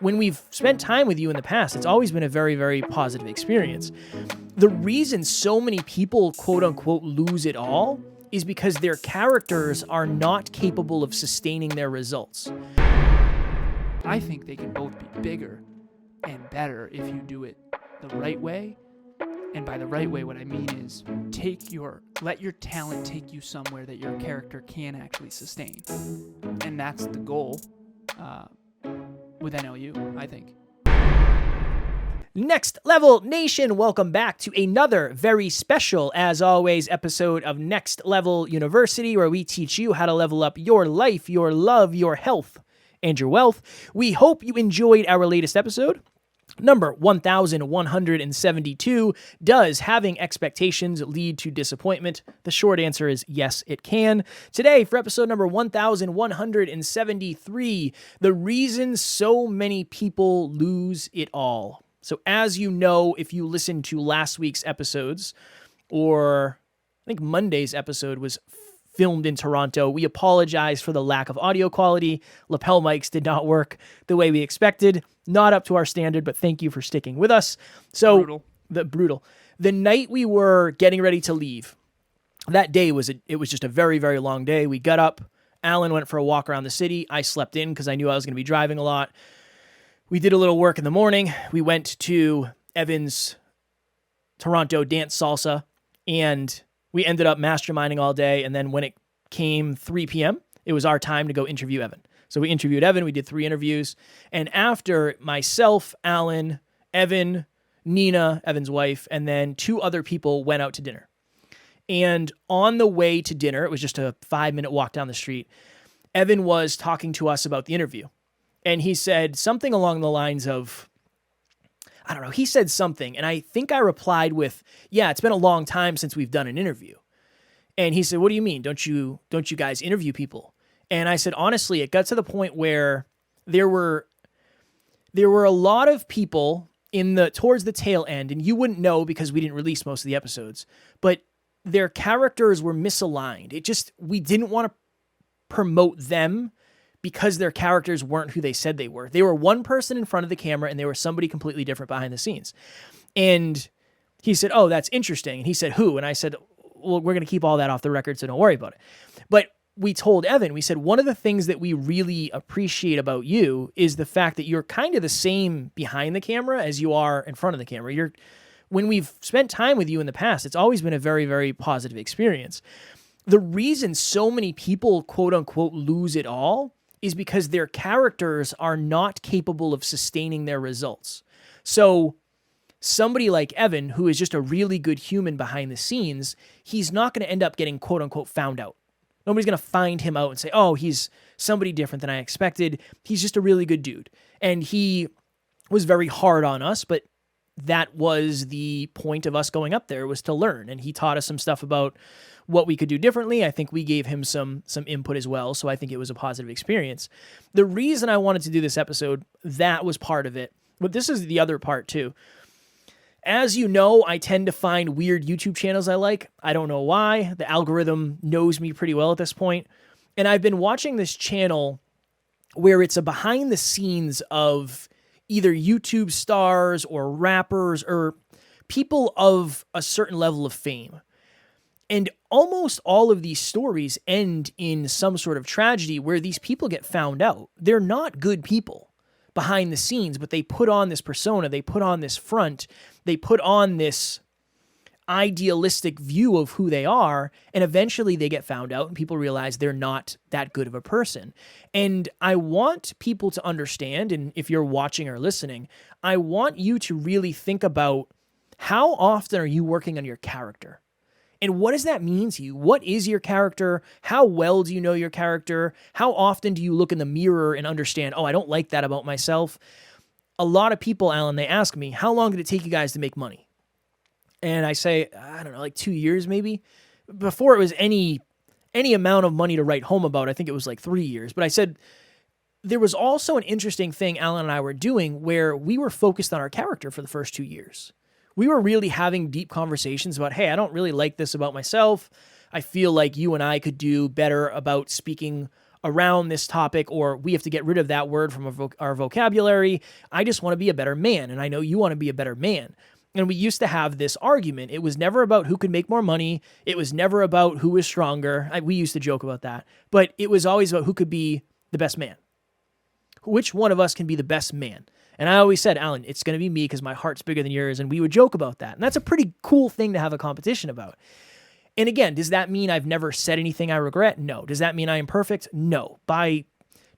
when we've spent time with you in the past, it's always been a very, very positive experience. The reason so many people, quote unquote, lose it all is because their characters are not capable of sustaining their results. I think they can both be bigger and better if you do it the right way. And by the right way, what I mean is let your talent take you somewhere that your character can actually sustain. And that's the goal with NLU, I think. Next Level Nation, welcome back to another very special, as always, episode of Next Level University, where we teach you how to level up your life, your love, your health, and your wealth. We hope you enjoyed our latest episode. Number 1172. Does having expectations lead to disappointment? The short answer is yes, it can. Today, for episode number 1173, the reason so many people lose it all. So as you know, if you listened to last week's episodes, or I think Monday's episode was filmed in Toronto, we apologize for the lack of audio quality. Lapel mics did not work the way we expected. Not up to our standard, but thank you for sticking with us. So brutal. The night we were getting ready to leave, that day was just a very, very long day. We got up. Alan went for a walk around the city. I slept in because I knew I was going to be driving a lot. We did a little work in the morning. We went to Evan's Toronto dance salsa, and we ended up masterminding all day. And then when it came 3 p.m., it was our time to go interview Evan. So we interviewed Evan. We did 3 interviews. And after, myself, Alan, Evan, Nina, Evan's wife, and then 2 other people went out to dinner. And on the way to dinner, it was just a 5-minute walk down the street, Evan was talking to us about the interview. And he said something along the lines of, I don't know, he said something. And I think I replied with, yeah, it's been a long time since we've done an interview. And he said, what do you mean? Don't you guys interview people? And I said, honestly, it got to the point where there were a lot of people towards the tail end, and you wouldn't know because we didn't release most of the episodes, but their characters were misaligned. We didn't want to promote them because their characters weren't who they said they were. They were one person in front of the camera, and they were somebody completely different behind the scenes. And he said, oh, that's interesting. And he said, who? And I said, well, we're going to keep all that off the record, so don't worry about it. But we told Evan, we said, one of the things that we really appreciate about you is the fact that you're kind of the same behind the camera as you are in front of the camera. When we've spent time with you in the past, it's always been a very, very positive experience. The reason so many people, quote unquote, lose it all is because their characters are not capable of sustaining their results. So somebody like Evan, who is just a really good human behind the scenes, he's not going to end up getting, quote unquote, found out. Nobody's going to find him out and say, oh, he's somebody different than I expected. He's just a really good dude. And he was very hard on us, but that was the point of us going up there, was to learn. And he taught us some stuff about what we could do differently. I think we gave him some input as well. So I think it was a positive experience. The reason I wanted to do this episode, that was part of it. But this is the other part too. As you know, I tend to find weird YouTube channels I like. I don't know why. The algorithm knows me pretty well at this point. And I've been watching this channel where it's a behind the scenes of either YouTube stars or rappers or people of a certain level of fame. And almost all of these stories end in some sort of tragedy where these people get found out. They're not good people behind the scenes, but they put on this persona, they put on this front, they put on this idealistic view of who they are, and eventually they get found out and people realize they're not that good of a person. And I want people to understand, and if you're watching or listening, I want you to really think about how often are you working on your character? And what does that mean to you? What is your character? How well do you know your character? How often do you look in the mirror and understand, oh, I don't like that about myself? A lot of people, Alan, they ask me, how long did it take you guys to make money? And I say, I don't know, like 2 years maybe. Before it was any amount of money to write home about, I think it was like 3 years. But I said, there was also an interesting thing Alan and I were doing where we were focused on our character for the first 2 years. We were really having deep conversations about, hey, I don't really like this about myself. I feel like you and I could do better about speaking around this topic, or we have to get rid of that word from our vocabulary. I just want to be a better man, and I know you want to be a better man. And we used to have this argument. It was never about who could make more money. It was never about who was stronger. We used to joke about that. But it was always about who could be the best man. Which one of us can be the best man? And I always said, Alan, it's going to be me because my heart's bigger than yours. And we would joke about that. And that's a pretty cool thing to have a competition about. And again, does that mean I've never said anything I regret? No. Does that mean I am perfect? No. By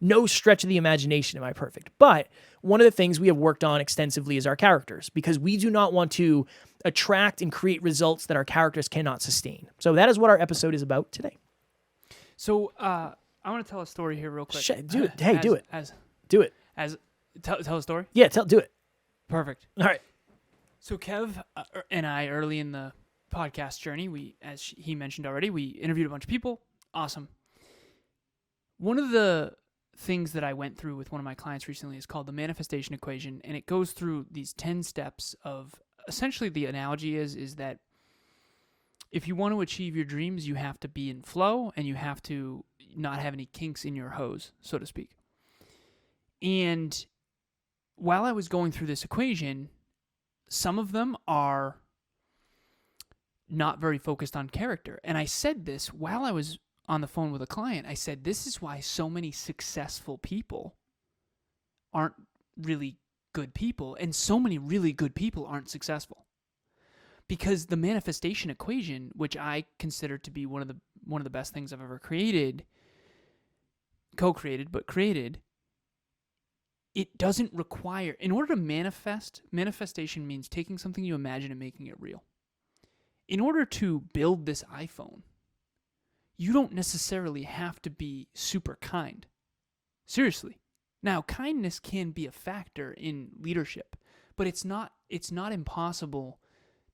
no stretch of the imagination am I perfect. But one of the things we have worked on extensively is our characters, because we do not want to attract and create results that our characters cannot sustain. So that is what our episode is about today. So I want to tell a story here real quick. Do it. Hey, do it. Tell a story? Yeah, do it. Perfect. All right. So Kev and I, early in the podcast journey, as he mentioned already, we interviewed a bunch of people. Awesome. One of the things that I went through with one of my clients recently is called the manifestation equation, and it goes through these 10 steps of, essentially the analogy is that if you want to achieve your dreams, you have to be in flow, and you have to not have any kinks in your hose, so to speak. And while I was going through this equation, some of them are not very focused on character. And I said this while I was on the phone with a client. I said, this is why so many successful people aren't really good people, and so many really good people aren't successful. Because the manifestation equation, which I consider to be one of the best things I've ever created, co-created, but created, it doesn't require, in order to manifestation means taking something you imagine and making it real. In order to build this iPhone, you don't necessarily have to be super kind. Seriously. Now, kindness can be a factor in leadership, but it's not impossible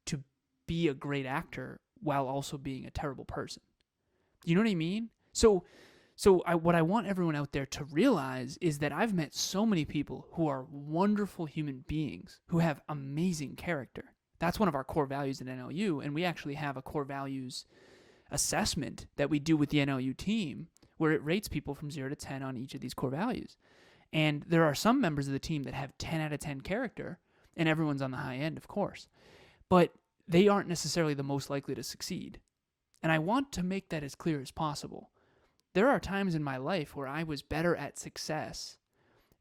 to be a great actor while also being a terrible person. You know what I mean? So what I want everyone out there to realize is that I've met so many people who are wonderful human beings who have amazing character. That's one of our core values at NLU, and we actually have a core values assessment that we do with the NLU team where it rates people from 0 to 10 on each of these core values. And there are some members of the team that have 10 out of 10 character, and everyone's on the high end, of course. But they aren't necessarily the most likely to succeed. And I want to make that as clear as possible. There are times in my life where I was better at success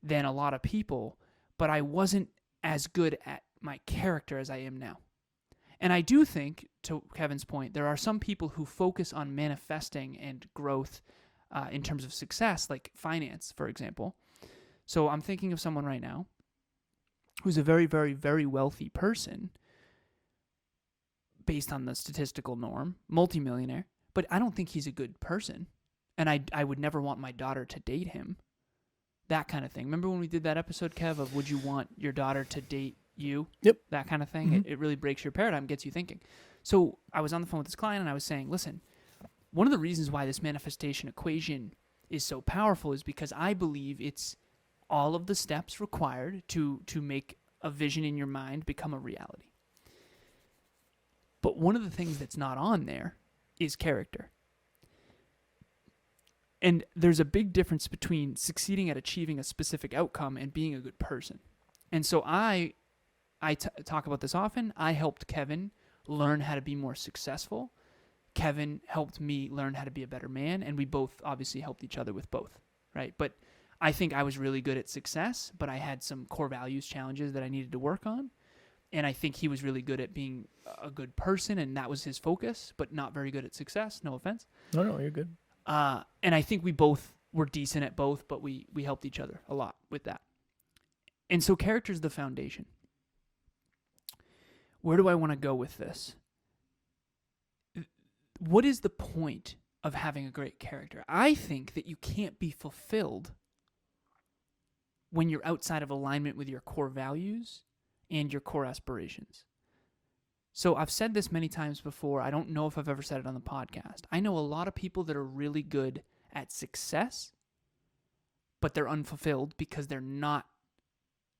than a lot of people, but I wasn't as good at my character as I am now. And I do think, to Kevin's point, there are some people who focus on manifesting and growth in terms of success, like finance, for example. So I'm thinking of someone right now who's a very, very, very wealthy person based on the statistical norm, multimillionaire, but I don't think he's a good person. And I would never want my daughter to date him. That kind of thing. Remember when we did that episode, Kev, of would you want your daughter to date you? Yep. That kind of thing. Mm-hmm. It really breaks your paradigm, gets you thinking. So I was on the phone with this client and I was saying, listen, one of the reasons why this manifestation equation is so powerful is because I believe it's all of the steps required to make a vision in your mind become a reality. But one of the things that's not on there is character. And there's a big difference between succeeding at achieving a specific outcome and being a good person. And so I talk about this often. I helped Kevin learn how to be more successful. Kevin helped me learn how to be a better man, and we both obviously helped each other with both, right? But I think I was really good at success, but I had some core values challenges that I needed to work on. And I think he was really good at being a good person, and that was his focus, but not very good at success. No offense. No, you're good. And I think we both were decent at both, but we helped each other a lot with that. And so character is the foundation. Where do I want to go with this? What is the point of having a great character? I think that you can't be fulfilled when you're outside of alignment with your core values and your core aspirations. So I've said this many times before. I don't know if I've ever said it on the podcast. I know a lot of people that are really good at success, but they're unfulfilled because they're not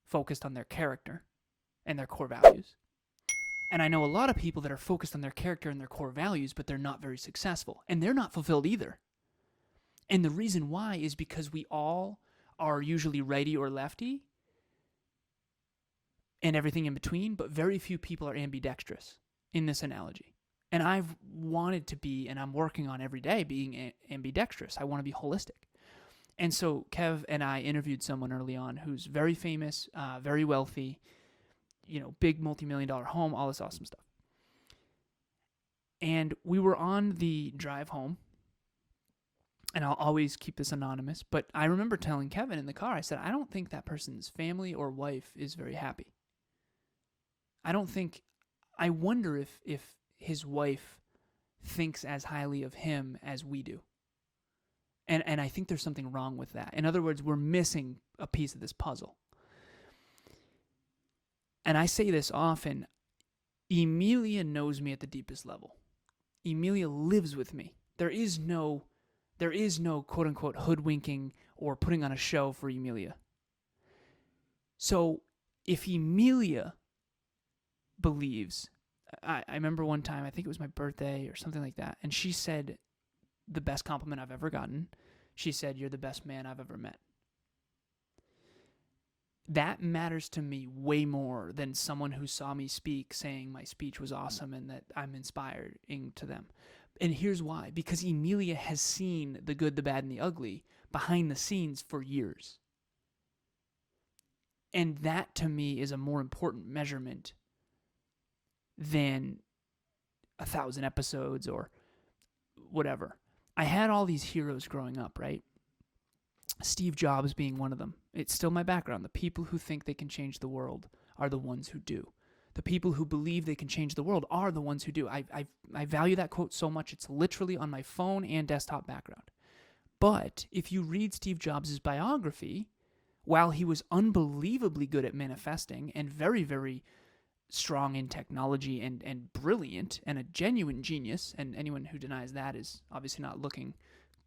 focused on their character and their core values. And I know a lot of people that are focused on their character and their core values, but they're not very successful, and they're not fulfilled either. And the reason why is because we all are usually righty or lefty and everything in between, but very few people are ambidextrous in this analogy. And I've wanted to be, and I'm working on every day being ambidextrous. I want to be holistic. And so Kev and I interviewed someone early on who's very famous, very wealthy, big multi-million-dollar home, all this awesome stuff. And we were on the drive home, and I'll always keep this anonymous, but I remember telling Kevin in the car, I said, I don't think that person's family or wife is very happy. I wonder if his wife thinks as highly of him as we do. And I think there's something wrong with that. In other words, we're missing a piece of this puzzle. And I say this often, Emilia knows me at the deepest level. Emilia lives with me. There is no quote unquote hoodwinking or putting on a show for Emilia. So if Emilia believes, I remember one time, I think it was my birthday or something like that, and she said the best compliment I've ever gotten. She said, "You're the best man I've ever met." That matters to me way more than someone who saw me speak saying my speech was awesome and that I'm inspiring to them. And here's why. Because Emilia has seen the good, the bad, and the ugly behind the scenes for years. And that, to me, is a more important measurement than 1,000 episodes or whatever. I had all these heroes growing up, right? Steve Jobs being one of them. It's still my background. The people who think they can change the world are the ones who do. The people who believe they can change the world are the ones who do. I value that quote so much. It's literally on my phone and desktop background. But if you read Steve Jobs' biography, while he was unbelievably good at manifesting and very, very strong in technology and brilliant and a genuine genius, and anyone who denies that is obviously not looking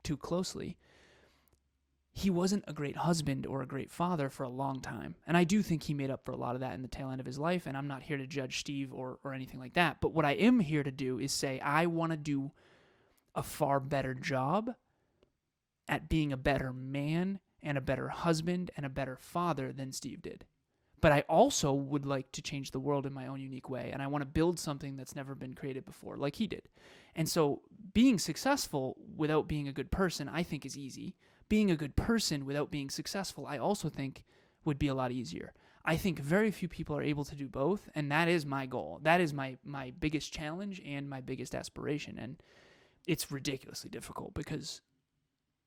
too closely, he wasn't a great husband or a great father for a long time. And I do think he made up for a lot of that in the tail end of his life, and I'm not here to judge Steve or anything like that. But what I am here to do is say I want to do a far better job at being a better man and a better husband and a better father than Steve did. But I also would like to change the world in my own unique way, and I want to build something that's never been created before, like he did. And so being successful without being a good person, I think, is easy. Being a good person without being successful, I also think, would be a lot easier. I think very few people are able to do both, and that is my goal. That is my biggest challenge and my biggest aspiration, and it's ridiculously difficult because,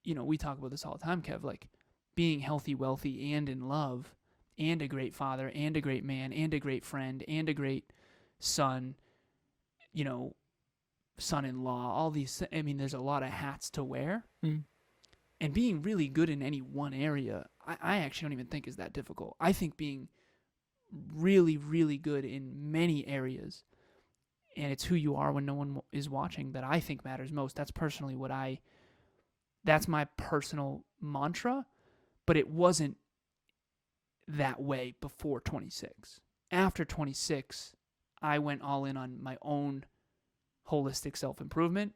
we talk about this all the time, Kev, like being healthy, wealthy, and in love, and a great father, and a great man, and a great friend, and a great son, son-in-law, all these, there's a lot of hats to wear. Mm. And being really good in any one area, I actually don't even think is that difficult. I think being really, really good in many areas, and it's who you are when no one is watching, that I think matters most. That's personally that's my personal mantra, but it wasn't that way before 26. After 26, I went all in on my own holistic self-improvement,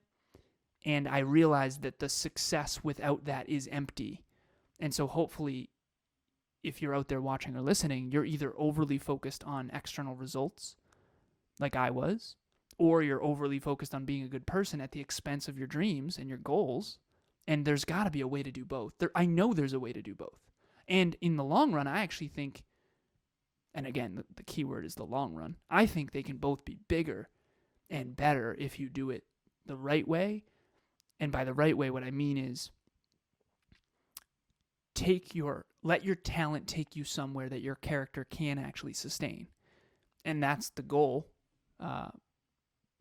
and I realized that the success without that is empty. And so hopefully, if you're out there watching or listening, you're either overly focused on external results, like I was, or you're overly focused on being a good person at the expense of your dreams and your goals. And there's got to be a way to do both. I know there's a way to do both. And in the long run, I actually think, and again, the key word is the long run, I think they can both be bigger and better if you do it the right way. And by the right way, what I mean is let your talent take you somewhere that your character can actually sustain. And that's the goal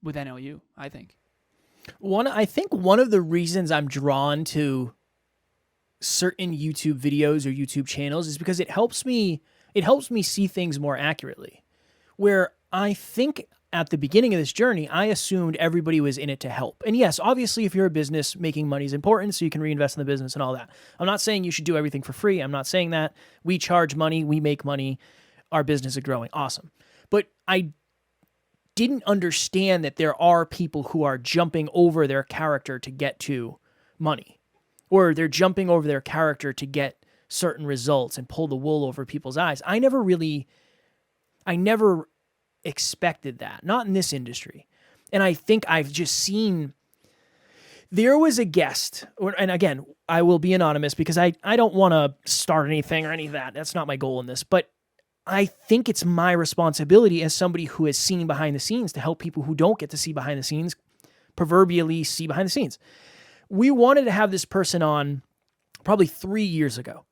with NLU, I think. I think one of the reasons I'm drawn to certain YouTube videos or YouTube channels is because it helps me see things more accurately. Where I think at the beginning of this journey, I assumed everybody was in it to help. And yes, obviously, if you're a business, making money is important, so you can reinvest in the business and all that. I'm not saying you should do everything for free. I'm not saying that. We charge money, we make money, our business is growing. Awesome. But I didn't understand that there are people who are jumping over their character to get to money. or they're jumping over their character to get certain results and pull the wool over people's eyes. I never expected that, not in this industry. And I think I've just seen, there was a guest, and again, I will be anonymous because I don't want to start anything or any of that. That's not my goal in this, but I think it's my responsibility as somebody who has seen behind the scenes to help people who don't get to see behind the scenes, proverbially see behind the scenes. We wanted to have this person on probably 3 years ago,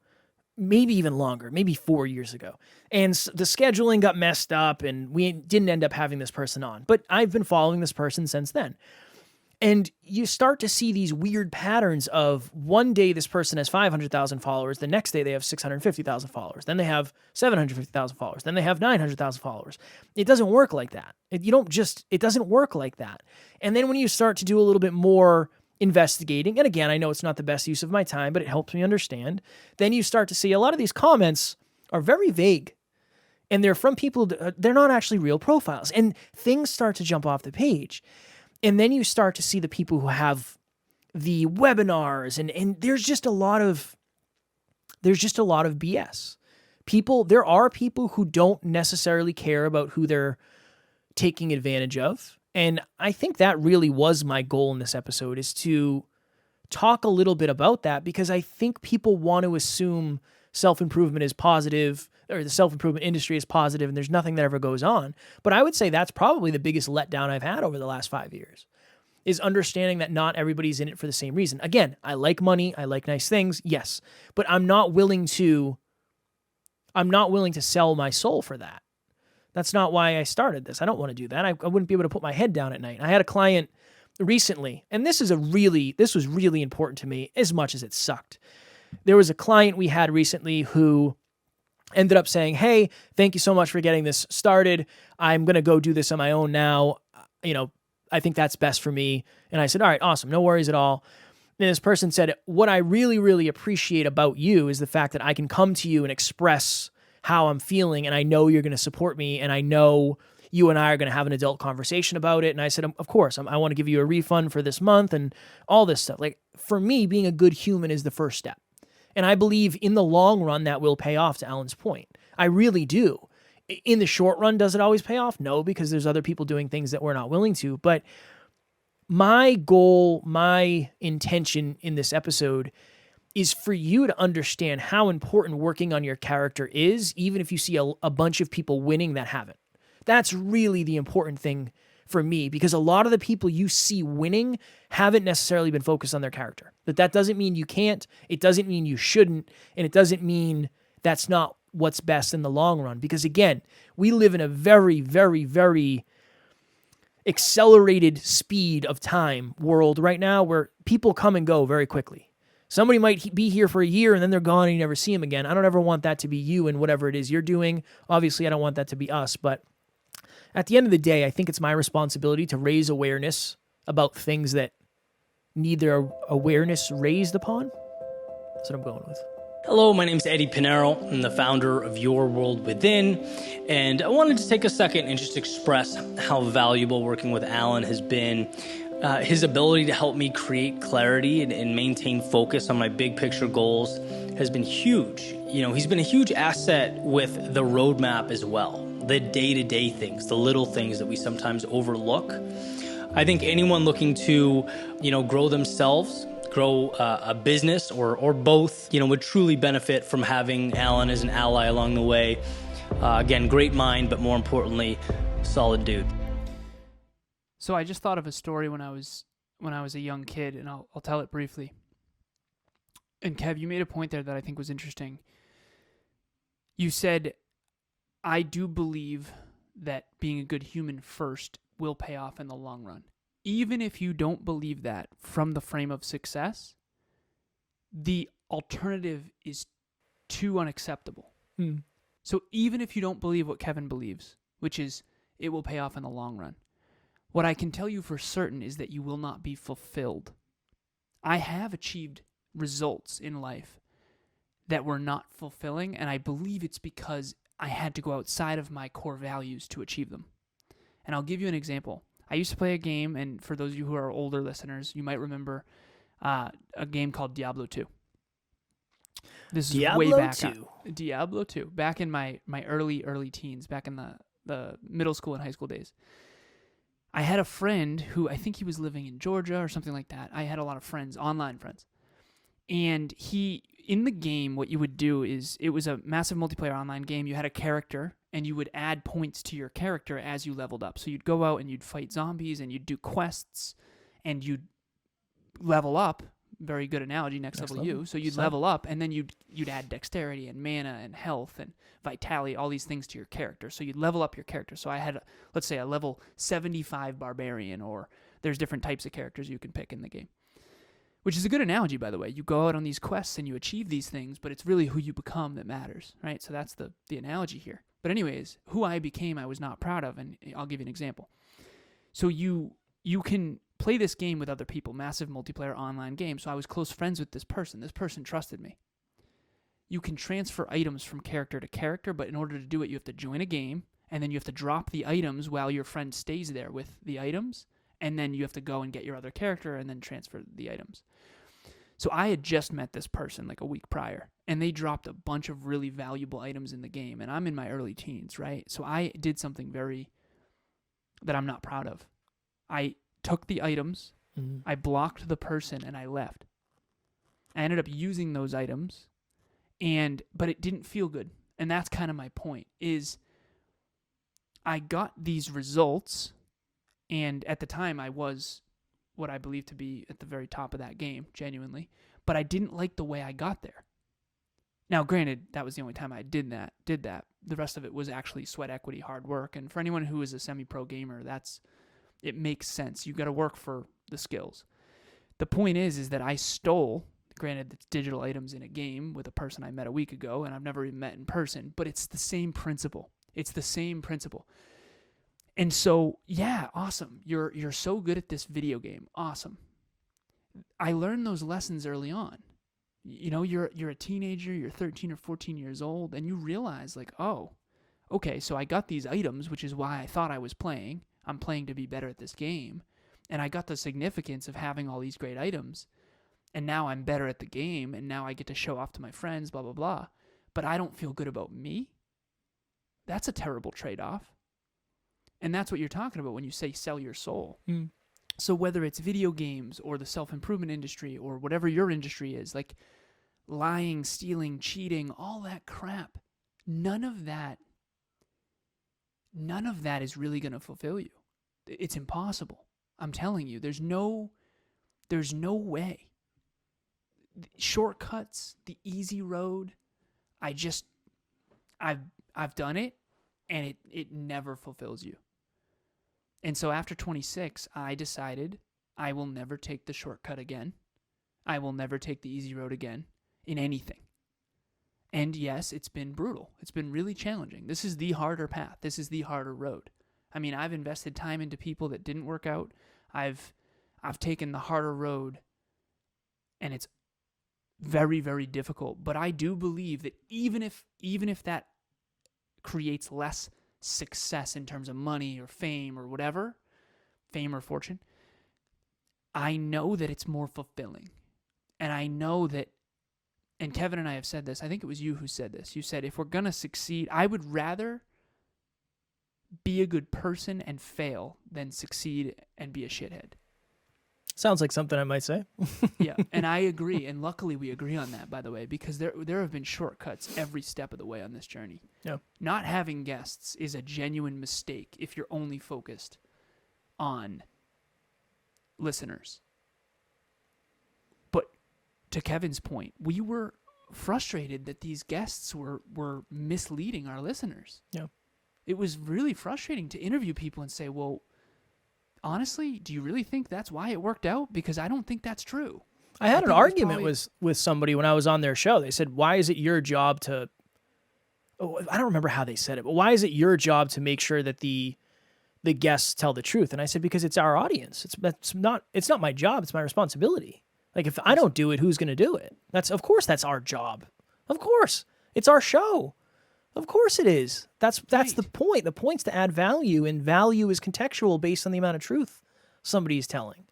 maybe even longer, maybe 4 years ago. And the scheduling got messed up and we didn't end up having this person on. But I've been following this person since then. And you start to see these weird patterns of one day this person has 500,000 followers, the next day they have 650,000 followers, then they have 750,000 followers, then they have 900,000 followers. It doesn't work like that. It doesn't work like that. And then when you start to do a little bit more investigating, and again, I know it's not the best use of my time, but it helps me understand, then you start to see a lot of these comments are very vague. And they're from people, they're not actually real profiles. And things start to jump off the page. And then you start to see the people who have the webinars, and there's just a lot of BS. There are people who don't necessarily care about who they're taking advantage of. And I think that really was my goal in this episode, is to talk a little bit about that, because I think people want to assume self-improvement is positive, or the self-improvement industry is positive, and there's nothing that ever goes on. But I would say that's probably the biggest letdown I've had over the last 5 years, is understanding that not everybody's in it for the same reason. Again, I like money, I like nice things, yes, but I'm not willing to sell my soul for that. That's not why I started this. I don't want to do that. I wouldn't be able to put my head down at night. I had a client recently, and this was really important to me as much as it sucked. There was a client we had recently who ended up saying, "Hey, thank you so much for getting this started. I'm going to go do this on my own now. I think that's best for me." And I said, "All right, awesome. No worries at all." And this person said, "What I really, really appreciate about you is the fact that I can come to you and express how I'm feeling, and I know you're going to support me, and I know you and I are going to have an adult conversation about it." And I said, "Of course, I want to give you a refund for this month," and all this stuff. Like, for me, being a good human is the first step. And I believe in the long run that will pay off, to Alan's point. I really do. In the short run, does it always pay off? No, because there's other people doing things that we're not willing to. But my goal, my intention in this episode is for you to understand how important working on your character is, even if you see a bunch of people winning that haven't. That's really the important thing for me, because a lot of the people you see winning haven't necessarily been focused on their character. But that doesn't mean you can't, it doesn't mean you shouldn't, and it doesn't mean that's not what's best in the long run. Because again, we live in a very, very, very accelerated speed of time world right now, where people come and go very quickly. Somebody might be here for a year and then they're gone and you never see them again. I don't ever want that to be you and whatever it is you're doing. Obviously, I don't want that to be us, but at the end of the day, I think it's my responsibility to raise awareness about things that need their awareness raised upon. That's what I'm going with. Hello, my name is Eddie Pinero. I'm the founder of Your World Within, and I wanted to take a second and just express how valuable working with Alan has been. His ability to help me create clarity and maintain focus on my big picture goals has been huge. He's been a huge asset with the roadmap as well. The day-to-day things, the little things that we sometimes overlook. I think anyone looking to, grow themselves, grow a business or both, would truly benefit from having Alan as an ally along the way. Again, great mind, but more importantly, solid dude. So I just thought of a story when I was a young kid, and I'll tell it briefly. And Kev, you made a point there that I think was interesting. You said, "I do believe that being a good human first will pay off in the long run." Even if you don't believe that from the frame of success, the alternative is too unacceptable. So even if you don't believe what Kevin believes, which is it will pay off in the long run, what I can tell you for certain is that you will not be fulfilled. I have achieved results in life that were not fulfilling, and I believe it's because I had to go outside of my core values to achieve them. And I'll give you an example. I used to play a game, and for those of you who are older listeners, you might remember A game called Diablo 2. This is Diablo way back. 2. Diablo 2. Back in my early teens, back in the middle school and high school days. I had a friend who, I think he was living in Georgia or something like that. I had a lot of friends, online friends. And in the game, what you would do is, it was a massive multiplayer online game. You had a character, and you would add points to your character as you leveled up. So you'd go out and you'd fight zombies, and you'd do quests, and you'd level up. Very good analogy, next level you. So you'd level up, and then you'd add dexterity and mana and health and vitality, all these things to your character. So you'd level up your character. So I had, let's say, a level 75 barbarian, or there's different types of characters you can pick in the game. Which is a good analogy, by the way. You go out on these quests and you achieve these things, but it's really who you become that matters, right? So that's the analogy here. But anyways, who I became, I was not proud of, and I'll give you an example. So you can play this game with other people, massive multiplayer online game. So I was close friends with this person. This person trusted me. You can transfer items from character to character, but in order to do it, you have to join a game, and then you have to drop the items while your friend stays there with the items, and then you have to go and get your other character and then transfer the items. So I had just met this person like a week prior, and they dropped a bunch of really valuable items in the game, and I'm in my early teens, right? So I did something that I'm not proud of. I took the items, I blocked the person, and I left. I ended up using those items, but it didn't feel good. And that's kind of my point, is I got these results, and at the time I was what I believe to be at the very top of that game, genuinely, but I didn't like the way I got there. Now, granted, that was the only time I did that. The rest of it was actually sweat equity, hard work, and for anyone who is a semi-pro gamer, it makes sense. You got to work for the skills. The point is that I stole, granted, it's digital items in a game with a person I met a week ago, and I've never even met in person, but it's the same principle. It's the same principle. And so, yeah, awesome. You're so good at this video game. Awesome. I learned those lessons early on. You know, you're a teenager, you're 13 or 14 years old, and you realize, like, oh, okay, so I got these items, which is why I thought I was playing. I'm playing to be better at this game. And I got the significance of having all these great items. And now I'm better at the game, and now I get to show off to my friends, blah, blah, blah. But I don't feel good about me. That's a terrible trade-off. And that's what you're talking about when you say sell your soul. So whether it's video games or the self-improvement industry or whatever your industry is, like lying, stealing, cheating, all that crap, none of that is really going to fulfill you. It's impossible. I'm telling you, there's no way. Shortcuts, the easy road, I've done it, and it never fulfills you. And so after 26, I decided I will never take the shortcut again. I will never take the easy road again in anything. And yes, it's been brutal. It's been really challenging. This is the harder path. This is the harder road. I mean, I've invested time into people that didn't work out. I've taken the harder road, and it's very, very difficult. But I do believe that even if that creates less success in terms of money or fame or whatever, fame or fortune, I know that it's more fulfilling. And I know that, and Kevin and I have said this, I think it was you who said this. You said, if we're going to succeed, I would rather be a good person and fail than succeed and be a shithead. Sounds like something I might say. Yeah, and I agree. And luckily we agree on that, by the way, because there have been shortcuts every step of the way on this journey. Yeah. Not having guests is a genuine mistake if you're only focused on listeners. But to Kevin's point, we were frustrated that these guests were misleading our listeners. Yeah. It was really frustrating to interview people and say, well, honestly, do you really think that's why it worked out? Because I don't think that's true. I had an argument with somebody when I was on their show. They said, why is it your job to... Oh, I don't remember how they said it, but why is it your job to make sure that the guests tell the truth? And I said, because it's our audience. It's not my job. It's my responsibility. Like, if I don't do it, who's going to do it? Of course that's our job. Of course. It's our show. Of course it is. That's right. The point. The point's to add value, and value is contextual based on the amount of truth somebody is telling.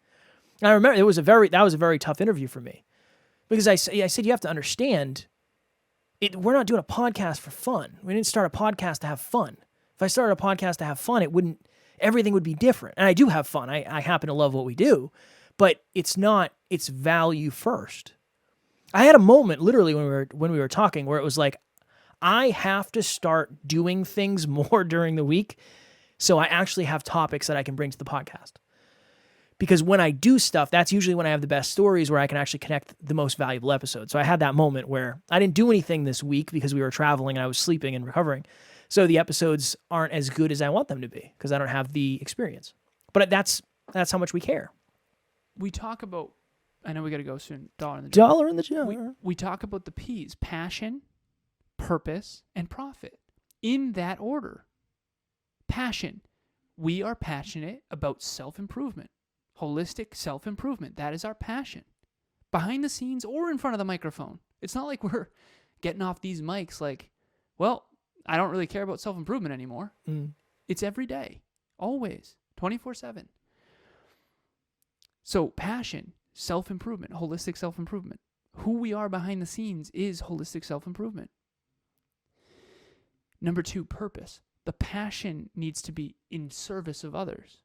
And I remember that was a very tough interview for me, because I said, you have to understand, we're not doing a podcast for fun. We didn't start a podcast to have fun. If I started a podcast to have fun, everything would be different. And I do have fun. I happen to love what we do, but it's value first. I had a moment literally when we were talking where it was like, I have to start doing things more during the week so I actually have topics that I can bring to the podcast. Because when I do stuff, that's usually when I have the best stories where I can actually connect the most valuable episodes. So I had that moment where I didn't do anything this week because we were traveling and I was sleeping and recovering. So the episodes aren't as good as I want them to be because I don't have the experience. But that's how much we care. We talk about, I know we got to go soon, $1 in the jar. We talk about the P's, passion, purpose, and profit, in that order. Passion. We are passionate about self-improvement. Holistic self-improvement. That is our passion. Behind the scenes or in front of the microphone. It's not like we're getting off these mics like, well, I don't really care about self-improvement anymore. It's every day. Always. 24/7. So passion, self-improvement, holistic self-improvement. Who we are behind the scenes is holistic self-improvement. Number 2, purpose. The passion needs to be in service of others.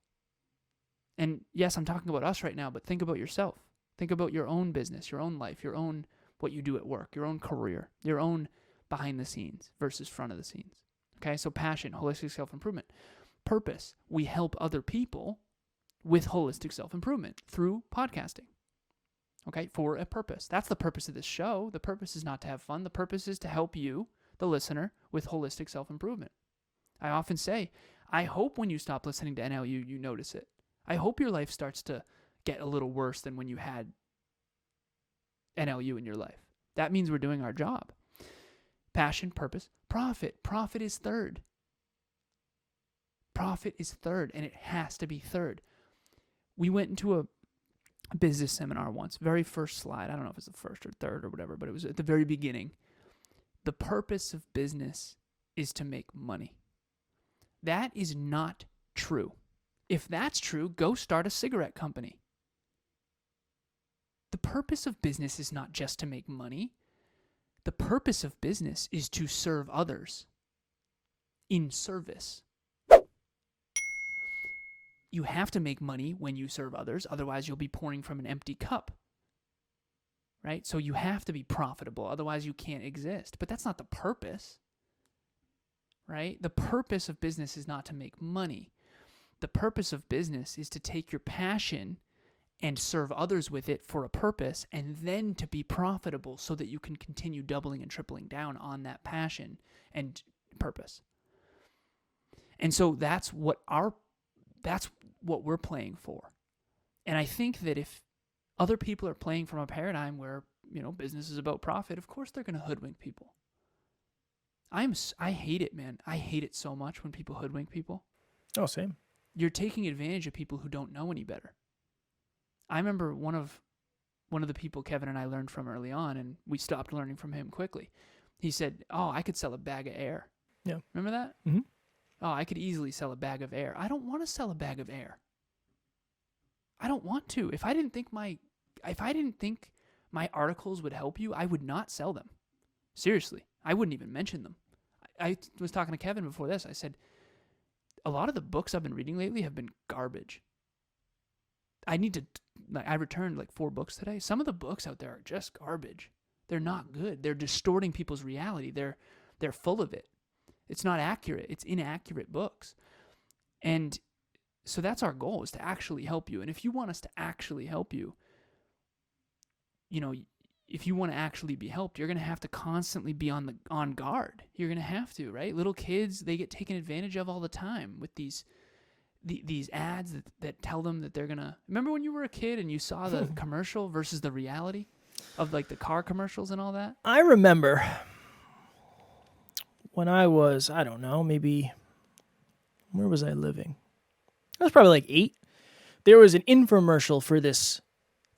And yes, I'm talking about us right now, but think about yourself. Think about your own business, your own life, your own what you do at work, your own career, your own behind the scenes versus front of the scenes. Okay, so passion, holistic self-improvement. Purpose, we help other people with holistic self-improvement through podcasting. Okay, for a purpose. That's the purpose of this show. The purpose is not to have fun. The purpose is to help you, the listener, with holistic self-improvement. I often say, I hope when you stop listening to NLU, you notice it. I hope your life starts to get a little worse than when you had NLU in your life. That means we're doing our job. Passion, purpose, profit. Profit is third. Profit is third, and it has to be third. We went into a business seminar once, very first slide. I don't know if it's the first or third or whatever, but it was at the very beginning. The purpose of business is to make money. That is not true. If that's true, go start a cigarette company. The purpose of business is not just to make money. The purpose of business is to serve others in service. You have to make money when you serve others, otherwise you'll be pouring from an empty cup. Right? So you have to be profitable, otherwise you can't exist. But that's not the purpose. Right? The purpose of business is not to make money. The purpose of business is to take your passion and serve others with it for a purpose, and then to be profitable so that you can continue doubling and tripling down on that passion and purpose. And so that's what we're playing for. And I think that if other people are playing from a paradigm where, business is about profit, of course they're going to hoodwink people. I hate it, man. I hate it so much when people hoodwink people. Oh, same. You're taking advantage of people who don't know any better. I remember one of the people Kevin and I learned from early on, and we stopped learning from him quickly. He said, I could sell a bag of air. Yeah. Remember that? Mm-hmm. I could easily sell a bag of air. I don't want to sell a bag of air. I don't want to. If I didn't think my articles would help you, I would not sell them. Seriously. I wouldn't even mention them. I was talking to Kevin before this. I said, a lot of the books I've been reading lately have been garbage. I returned 4 books today. Some of the books out there are just garbage. They're not good. They're distorting people's reality. They're full of it. It's not accurate. It's inaccurate books. And so that's our goal, is to actually help you. And if you want us to actually help you, if you want to actually be helped, you're going to have to constantly be on guard. You're going to have to, right? Little kids, they get taken advantage of all the time with these ads that tell them that they're going to... Remember when you were a kid and you saw the commercial versus the reality of the car commercials and all that? I remember when I was, I don't know, maybe... Where was I living? I was probably 8. There was an infomercial for this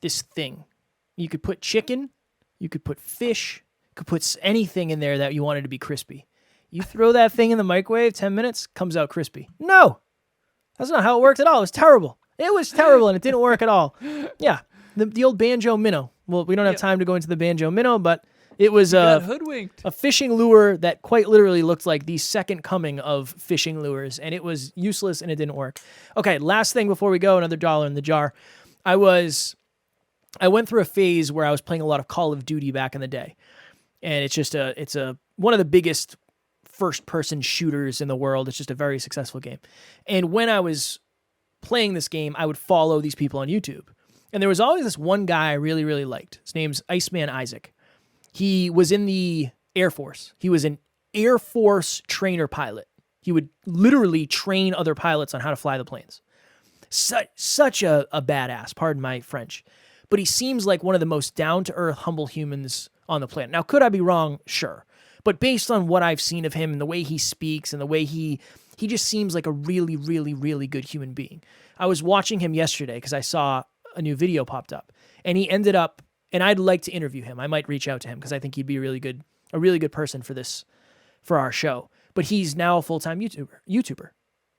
thing. You could put chicken, you could put fish, you could put anything in there that you wanted to be crispy. You throw that thing in the microwave, 10 minutes, comes out crispy. No! That's not how it worked at all. It was terrible. It was terrible, and it didn't work at all. Yeah, the old banjo minnow. Well, we don't have time to go into the banjo minnow, but it was got hoodwinked. a fishing lure that quite literally looked like the second coming of fishing lures, and it was useless, and it didn't work. Okay, last thing before we go, another $1 in the jar. I went through a phase where I was playing a lot of Call of Duty back in the day, and it's one of the biggest first-person shooters in the world. It's just a very successful game. And when I was playing this game, I would follow these people on YouTube. And there was always this one guy I really, really liked. His name's Iceman Isaac. He was in the Air Force. He was an Air Force trainer pilot. He would literally train other pilots on how to fly the planes. Such a badass, pardon my French. But he seems like one of the most down-to-earth, humble humans on the planet. Now, could I be wrong? Sure. But based on what I've seen of him and the way he speaks and the way he just seems like a really, really, really good human being. I was watching him yesterday because I saw a new video popped up, and he ended up, and I'd like to interview him. I might reach out to him because I think he'd be a really good person for our show. But he's now a full-time YouTuber.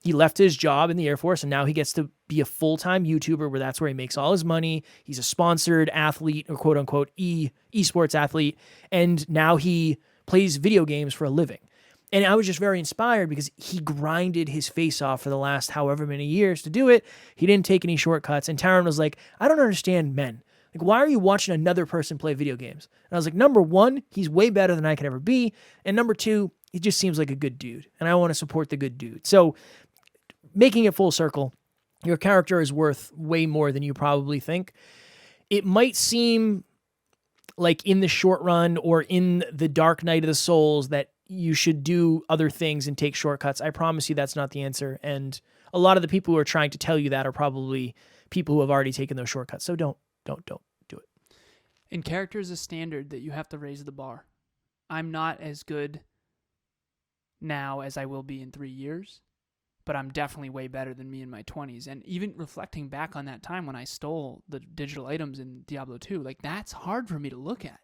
He left his job in the Air Force, and now he gets to be a full-time YouTuber where that's where he makes all his money. He's a sponsored athlete, or quote-unquote esports athlete, and now he plays video games for a living. And I was just very inspired because he grinded his face off for the last however many years to do it. He didn't take any shortcuts. And Taron was like, I don't understand men. Like, why are you watching another person play video games? And I was like, number one, he's way better than I could ever be. And number two, he just seems like a good dude. And I want to support the good dude. So making it full circle, your character is worth way more than you probably think. It might seem like in the short run or in the dark night of the souls that you should do other things and take shortcuts. I promise you that's not the answer. And a lot of the people who are trying to tell you that are probably people who have already taken those shortcuts. So don't do it. In character is a standard that you have to raise the bar. I'm not as good now as I will be in 3 years, but I'm definitely way better than me in my 20s. And even reflecting back on that time when I stole the digital items in Diablo 2, like, that's hard for me to look at.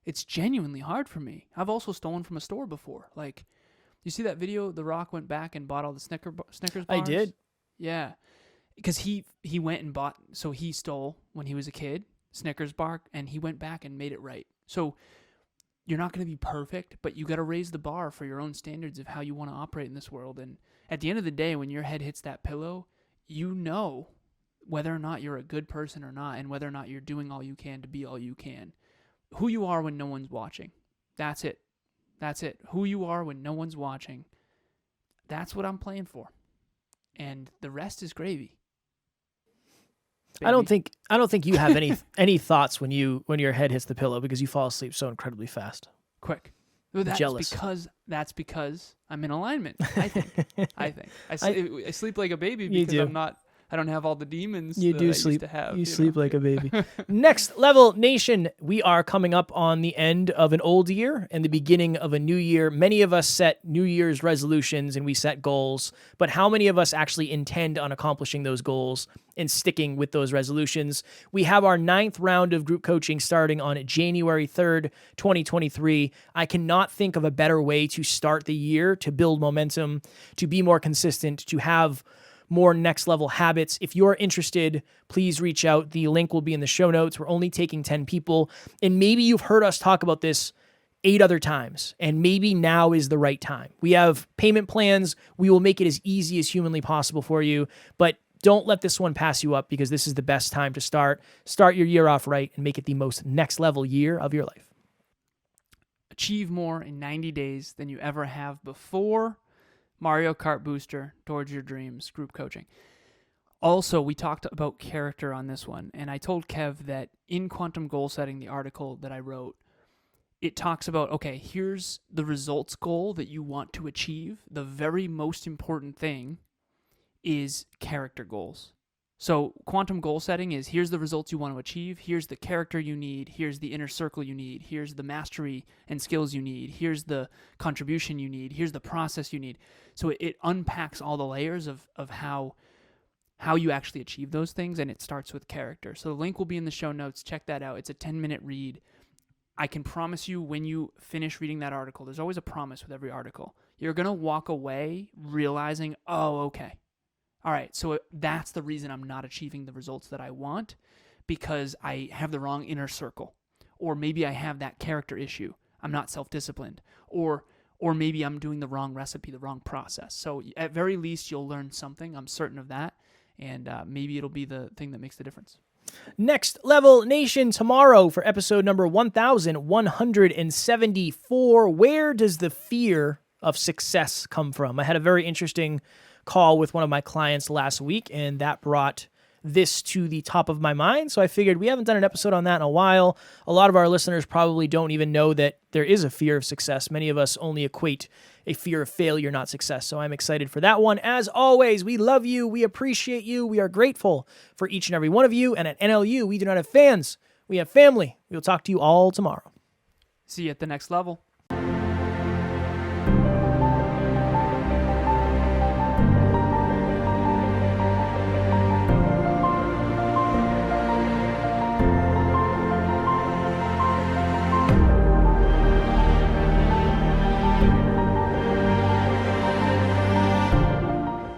It's genuinely hard for me. I've also stolen from a store before. Like, you see that video? The Rock went back and bought all the Snickers bars? I did. Yeah. Because he went and bought, so he stole when he was a kid, Snickers bar, and he went back and made it right. So you're not going to be perfect, but you got to raise the bar for your own standards of how you want to operate in this world. And at the end of the day, when your head hits that pillow, you know whether or not you're a good person or not, and whether or not you're doing all you can to be all you can. Who you are when no one's watching. That's it. Who you are when no one's watching. That's what I'm playing for. And the rest is gravy. Baby. I don't think you have any thoughts when your head hits the pillow because you fall asleep so incredibly fast. Quick. That's jealous. Because I'm in alignment. I think. I sleep like a baby because I don't have all the demons you that do I sleep. used to have. You sleep like a baby. Next Level Nation, we are coming up on the end of an old year and the beginning of a new year. Many of us set New Year's resolutions and we set goals, but how many of us actually intend on accomplishing those goals and sticking with those resolutions? We have our 9th round of group coaching starting on January 3rd, 2023. I cannot think of a better way to start the year, to build momentum, to be more consistent, to have more next level habits. If you're interested, please reach out. The link will be in the show notes. We're only taking 10 people. And maybe you've heard us talk about this 8 other times, and maybe now is the right time. We have payment plans. We will make it as easy as humanly possible for you, but don't let this one pass you up because this is the best time to start your year off right and make it the most next level year of your life. Achieve more in 90 days than you ever have before. Mario Kart Booster, towards your dreams, group coaching. Also, we talked about character on this one, and I told Kev that in Quantum Goal Setting, the article that I wrote, it talks about, okay, here's the results goal that you want to achieve. The very most important thing is character goals. So quantum goal setting is here's the results you want to achieve, here's the character you need, here's the inner circle you need, here's the mastery and skills you need, here's the contribution you need, here's the process you need. So it unpacks all the layers of how you actually achieve those things, and it starts with character. So the link will be in the show notes. Check that out. It's a 10-minute read. I can promise you when you finish reading that article, there's always a promise with every article. You're going to walk away realizing, oh, okay, all right, so that's the reason I'm not achieving the results that I want, because I have the wrong inner circle. Or maybe I have that character issue. I'm not self-disciplined. Or maybe I'm doing the wrong recipe, the wrong process. So at very least, you'll learn something. I'm certain of that. And maybe it'll be the thing that makes the difference. Next Level Nation tomorrow for episode number 1174. Where does the fear of success come from? I had a very interesting call with one of my clients last week, and that brought this to the top of my mind. So I figured we haven't done an episode on that in a while. A lot of our listeners probably don't even know that there is a fear of success. Many of us only equate a fear of failure, not success. So I'm excited for that one. As always, we love you. We appreciate you. We are grateful for each and every one of you. And at NLU, we do not have fans. We have family. We will talk to you all tomorrow. See you at the next level.